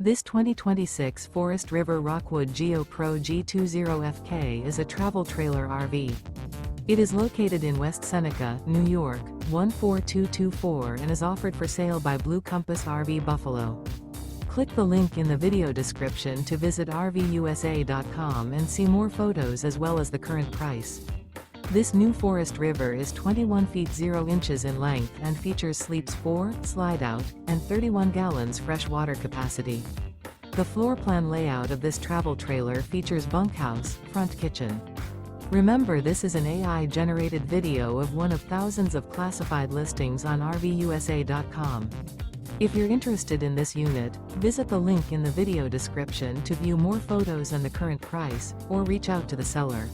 This 2026 Forest River Rockwood Geo Pro G20FK is a travel trailer RV. It is located in West Seneca, New York, 14224 and is offered for sale by Blue Compass RV Buffalo. Click the link in the video description to visit RVUSA.com and see more photos as well as the current price. This new Forest River is 21 feet 0 inches in length and features sleeps 4, slide-out, and 31 gallons fresh water capacity. The floor plan layout of this travel trailer features bunkhouse, front kitchen. Remember, this is an AI-generated video of one of thousands of classified listings on RVUSA.com. If you're interested in this unit, visit the link in the video description to view more photos and the current price, or reach out to the seller.